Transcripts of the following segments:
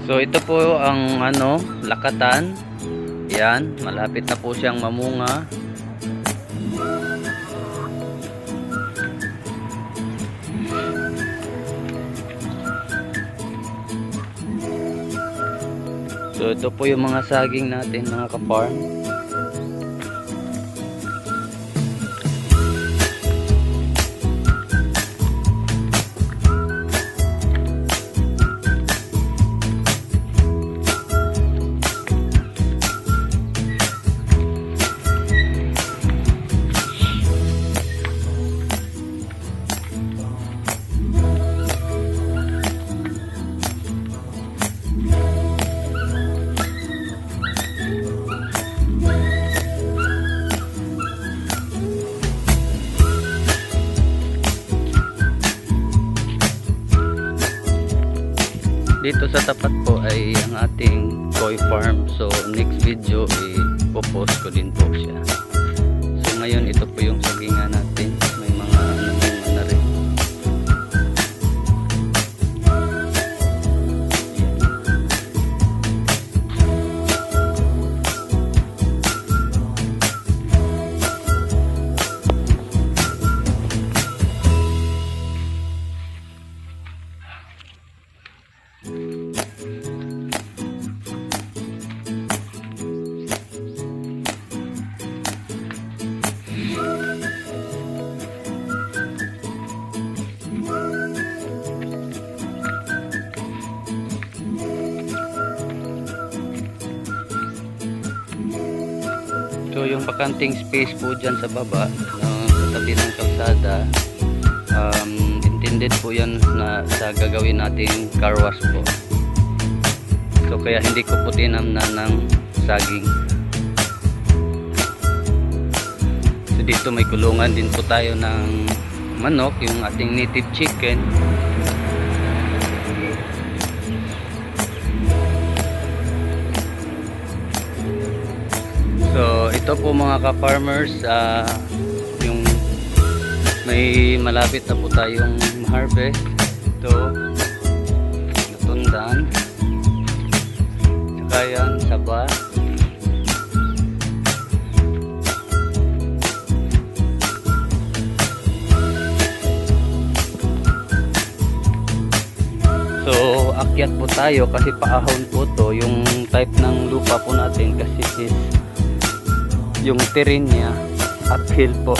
So ito po ang lakatan. Yan, malapit na po siyang mamunga. So ito po yung mga saging natin, mga ka-farm. Dito sa tapat po ay ang ating koi farm. So next video ipopost ko din po siya. So ngayon ito po yung sagingan natin. May mga namunga na rin. So yung bakanting space po dyan sa baba, sa tabi ng kalsada, intended po yan na sa gagawin nating car wash po. So kaya hindi ko po tinamnan ng saging. So dito may kulungan din po tayo ng manok, yung ating native chicken. So ito po mga ka-farmers, yung may malapit na po tayong harvest. Ito natundan, saka yan saba. So akyat po tayo kasi paahon po to. Yung type ng lupa po natin kasi is yung terrain niya uphill po.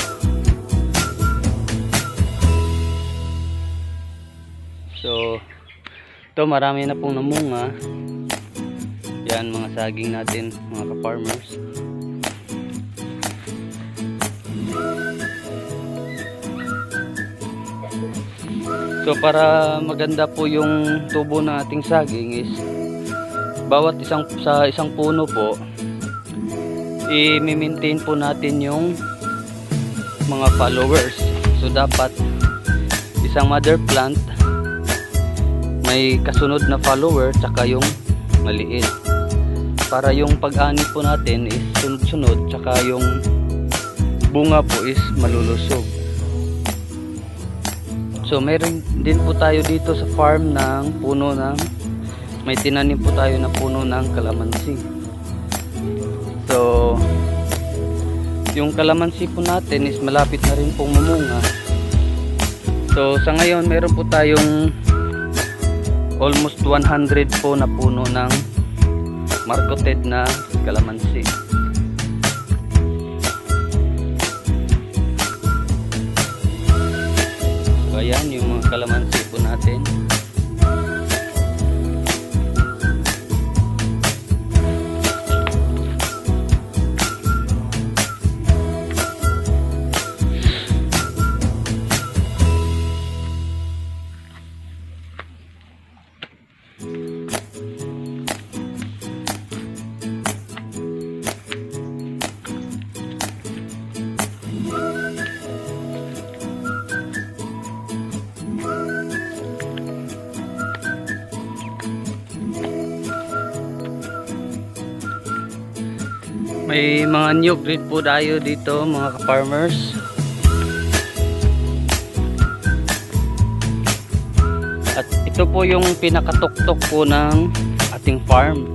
So ito marami na pong namunga. Yan mga saging natin, mga ka-farmers. So para maganda po yung tubo ng ating saging is bawat isang puno po i-maintain po natin yung mga followers. So dapat isang mother plant may kasunod na follower tsaka yung maliit, para yung pag-ani po natin is sunod-sunod, tsaka yung bunga po is malulusog. So meron din po tayo dito sa farm ng puno ng, may tinanim po tayo na puno ng kalamansi. So yung kalamansi po natin is malapit na rin pong mamunga. So sa ngayon meron po tayong almost 100 po na puno ng marketed na kalamansi. So ayan yung mga kalamansi po natin. May mga new breed po tayo dito mga ka-farmers. At ito po yung pinakatuktok po ng ating farm.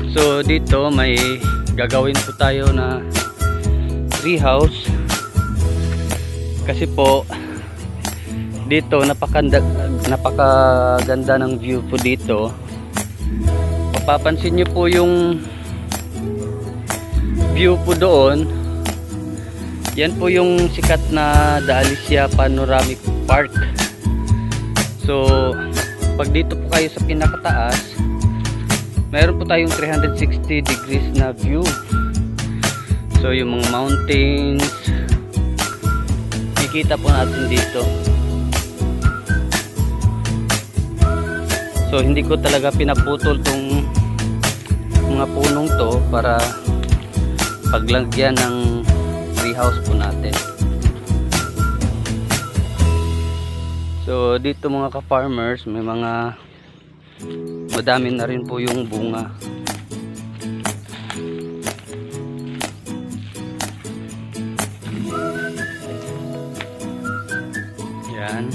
So dito may gagawin po tayo na tree house kasi po dito napakaganda ng view po dito. Mapapansin nyo po yung view po doon. Yan po yung sikat na The Alicia Panoramic Park. So pag dito po kayo sa pinakataas, mayroon po tayong 360 degrees na view. So yung mga mountains makikita po natin dito. So hindi ko talaga pinaputol tong mga punong to para paglagyan ng treehouse po natin. So dito mga ka-farmers, may mga madami na rin po yung bunga. Yan.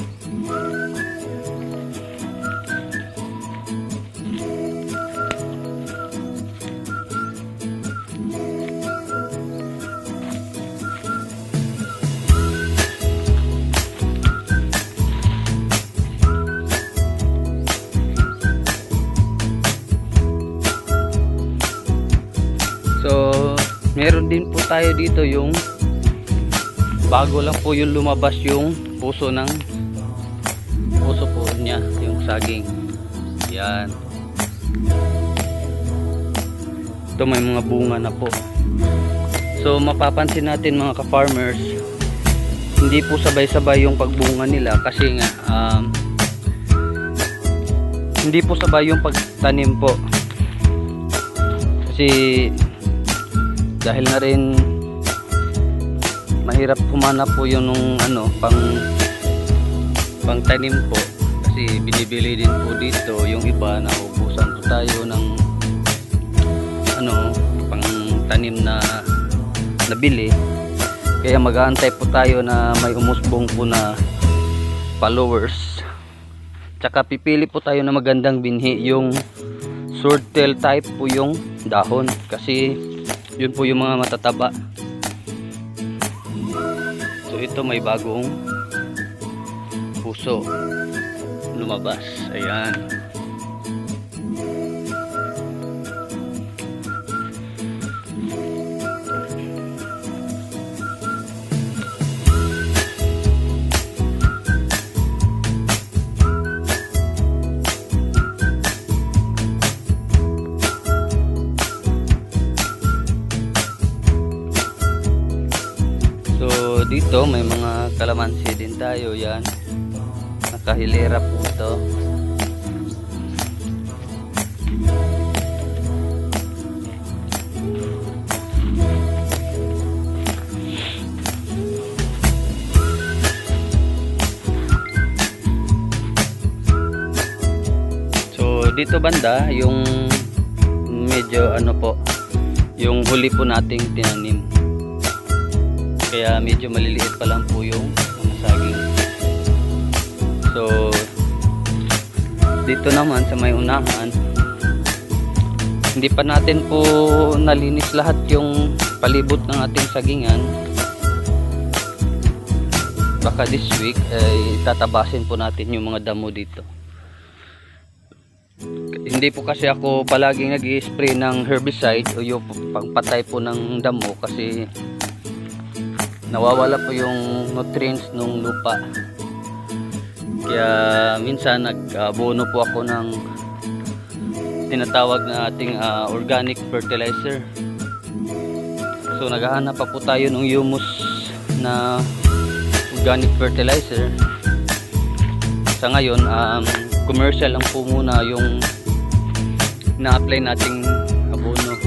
So, meron din po tayo dito yung bago lang po yung lumabas yung puso po niya, yung saging. Yan. Ito may mga bunga na po. So, mapapansin natin mga ka-farmers, hindi po sabay-sabay yung pagbunga nila kasi nga hindi po sabay yung pagtanim po. Kasi dahil na rin mahirap humanap po yun nung pang tanim po, kasi binibili din po dito yung iba, na ubusan po tayo ng pang tanim na nabili. Kaya mag-aantay po tayo na may umusbong po na followers, tsaka pipili po tayo na magandang binhi. Yung swordtail type po yung dahon kasi yun po yung mga matataba. So ito may bagong puso lumabas. Ayan. So dito may mga kalamansi din tayo. Yan, nakahilera po ito. So dito banda yung medyo yung huli po nating tinanim. Kaya medyo maliliit pa lang po yung mga saging. So dito naman sa may unahan, hindi pa natin po nalinis lahat yung palibot ng ating sagingan. Baka this week ay tatabasin po natin yung mga damo dito. Hindi po kasi ako palaging nag-i-spray ng herbicide o yung pangpatay po ng damo kasi nawawala po yung nutrients ng lupa. Kaya minsan nag-abono po ako ng tinatawag na ating organic fertilizer. So naghahanap pa po tayo ng humus na organic fertilizer. Sa ngayon commercial lang po muna yung na-apply nating abono.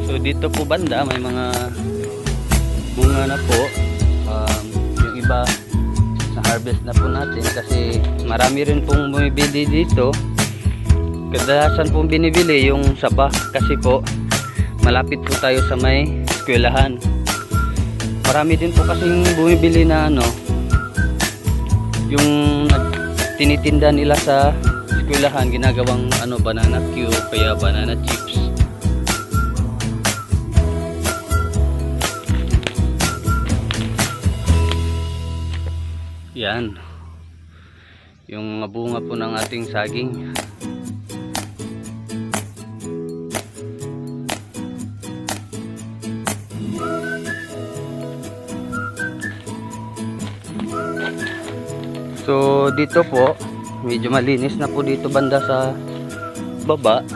So dito po banda may mga bunga na po. Yung iba harvest na po natin kasi marami rin pong bumibili dito. Kadalasan pong binibili yung saba kasi po malapit po tayo sa may eskwelahan. Marami din po kasing bumibili na yung tinitinda nila sa eskwelahan, ginagawang banana Q kaya banana chips. Yan yung mga bunga po ng ating saging. So dito po medyo malinis na po dito banda sa baba.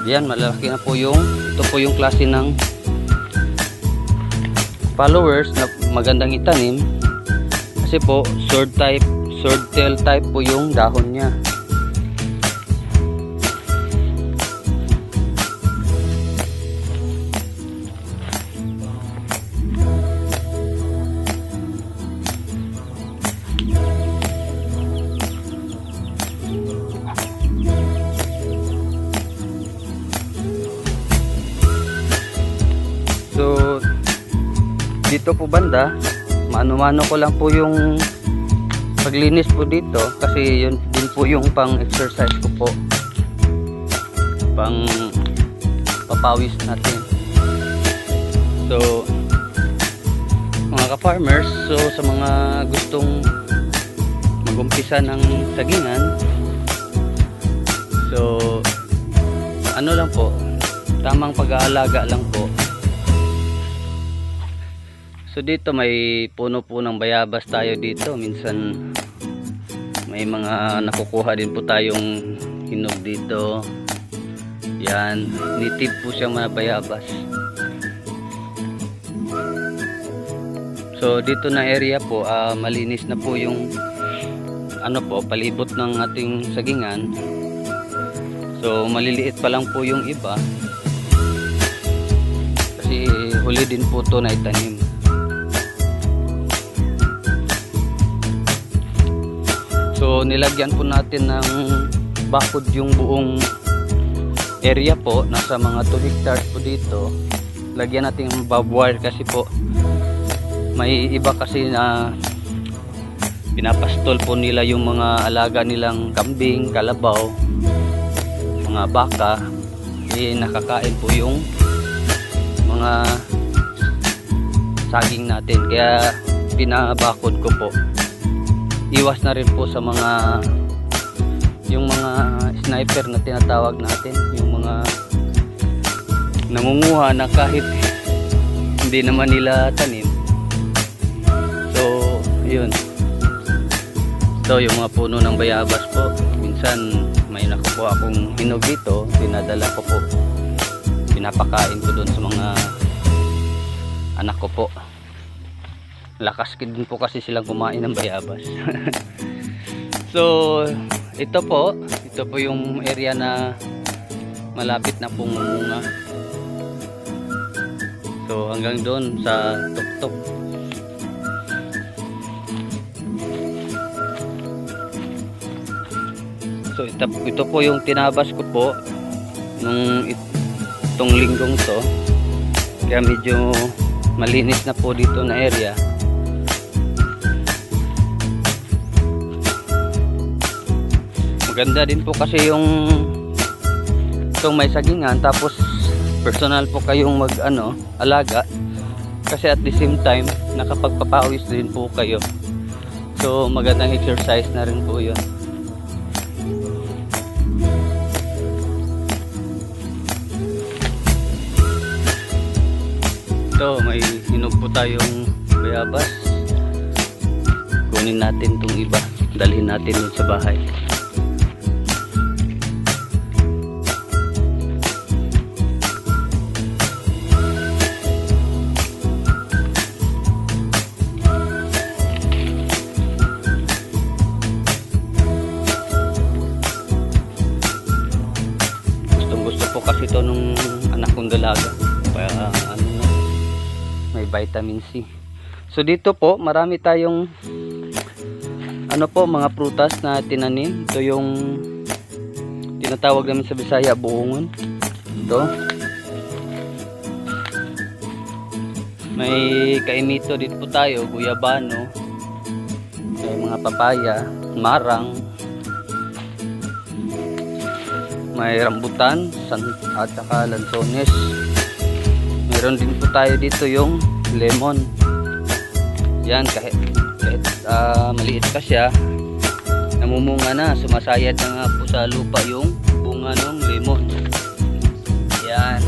Yan, malalaki na po ito po yung klase ng followers na magandang itanim kasi po sword tail type po yung dahon niya. So dito po banda, mano-mano ko lang po yung paglinis po dito kasi yun din po yung pang exercise ko po, pang papawis natin. So mga ka-farmers, so sa mga gustong mag-umpisa ng sagingan, so lang po, tamang pag-aalaga lang po. So dito may puno po ng bayabas tayo dito. Minsan may mga nakukuha din po tayong hinog dito. Yan, native po siyang mga bayabas. So dito na area po, malinis na po yung palibot ng ating sagingan. So maliliit pa lang po yung iba. Kasi huli din po to na itanim. So nilagyan po natin ng bakod yung buong area po, nasa mga 2 hectares po dito. Lagyan natin ng barbed wire kasi po may iba kasi na pinapastol po nila yung mga alaga nilang kambing, kalabaw, mga baka, nakakain po yung mga saging natin, kaya pinabakod ko po. Iwas na rin po sa yung mga sniper na tinatawag natin, yung mga nangunguha na kahit hindi naman nila tanim. So yun, so yung mga puno ng bayabas po, minsan may nakukuha akong hinog dito, dinadala ko po, pinapakain ko doon sa mga anak ko po. Lakas din po kasi silang kumain ng bayabas. So ito po yung area na malapit na pong mamunga. So hanggang doon sa tuktok. So ito po yung tinabas ko po nung itong linggong to, kaya medyo malinis na po dito na area. Maganda din po kasi itong may sagingan, tapos personal po kayong alaga kasi at the same time nakapagpapawis din po kayo. So magandang exercise na rin po yun. Ito, may hinog po tayong bayabas. Kunin natin itong iba, dalhin natin dun sa bahay. Gustong gusto po kasi ito nung anak kong dalaga. Kaya may vitamin C. So dito po marami tayong mga prutas na tinanim. Ito yung tinatawag namin sa Bisaya buongon. Ito may kaimito dito po tayo, guyabano, may mga papaya, marang, may rambutan at saka lansones. Meron din po tayo dito yung lemon. Yan, kahit maliit pa siya, namumunga na, sumasayad na nga po sa lupa yung bunga ng lemon. Yan.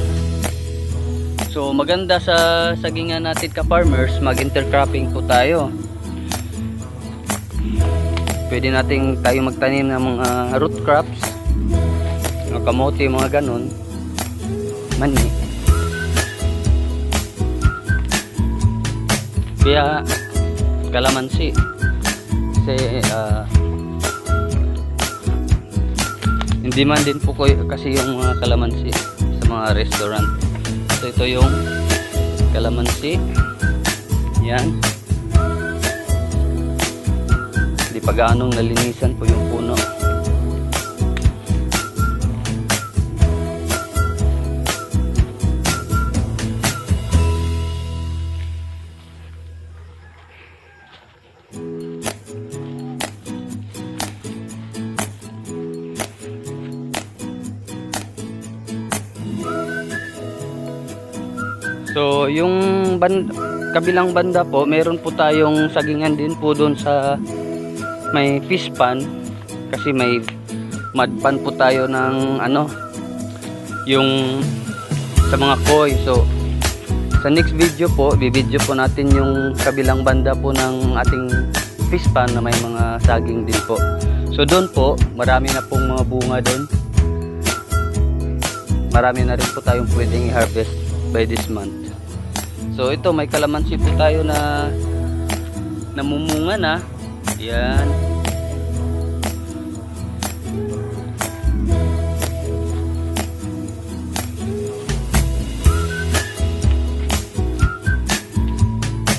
So maganda sa sagingan natin ka-farmers, mag-intercropping po tayo. Pwede nating tayo magtanim ng mga root crops, mga kamote, mga ganon, mani. Kaya kalamansi kasi hindi man din po kasi yung mga kalamansi sa mga restaurant. So ito yung kalamansi. Yan, hindi pa gaanong nalinisan po yung puno. So yung kabilang banda po, meron po tayong sagingan din po doon sa may fish pan, kasi may mud pan po tayo ng yung sa mga koi. So sa next video po, bibidyo po natin yung kabilang banda po ng ating fish pan na may mga saging din po. So doon po, marami na pong mga bunga doon. Marami na rin po tayong pwedeng i-harvest by this month. So ito, may kalamansi po tayo na namumunga na. Yan.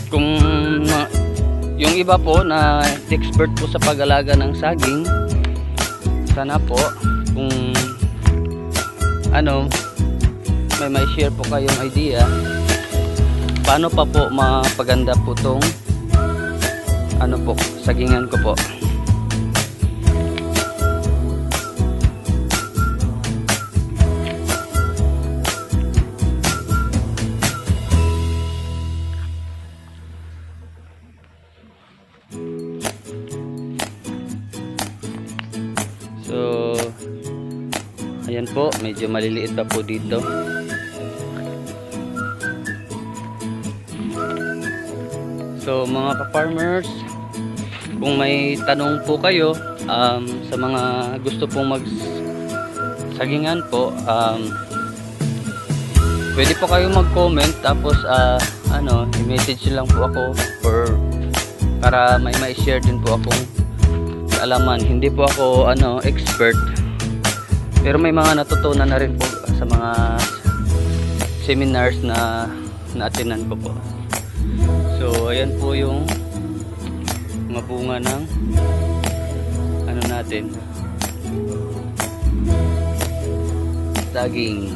Kung yung iba po na expert po sa pag-alaga ng saging, sana po kung may share po kayong idea paano pa po mapaganda po tong sagingan ko po. So ayan po, medyo maliliit pa po dito. So mga ka-farmers, kung may tanong po kayo sa mga gusto pong magsagingan po, pwede po kayo mag-comment, tapos i-message lang po ako para may share din po akong kaalaman. Hindi po ako expert, pero may mga natutunan na rin po sa mga seminars na na-attendan ko po. So ayan po yung mga bunga ng natin, saging.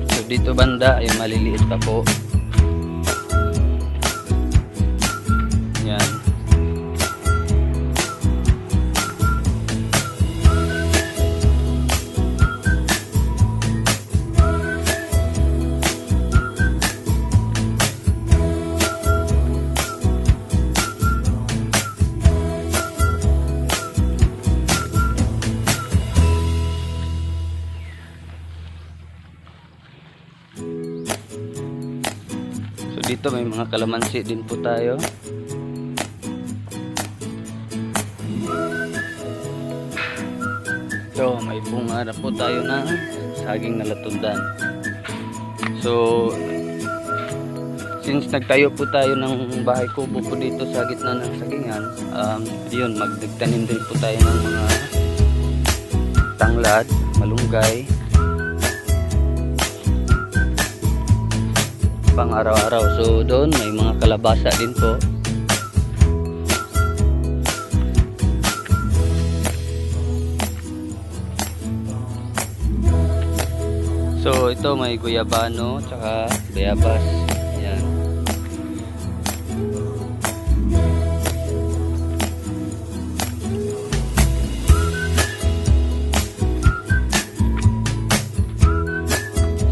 So dito banda ay maliliit pa po. Yan. Dito may mga kalamansi din po tayo. So may bunga na po tayo ng saging na latundan. So since nagtayo po tayo ng bahay kubo po dito sa gitna ng sagingan, yun, magtanim din po tayo ng mga tanglad. malunggay, pang araw-araw. So doon may mga kalabasa din po. So ito may guyabano tsaka bayabas. Ayan.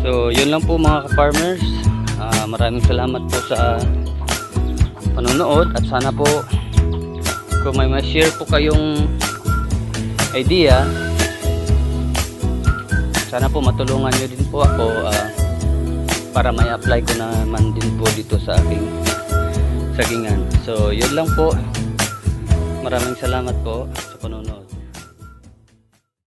So yun lang po mga ka-farmers. Maraming salamat po sa panonood at sana po kung may ma-share po kayong idea, sana po matulungan nyo din po ako para may apply ko naman din po dito sa aking sagingan. So yun lang po, maraming salamat po sa panonood.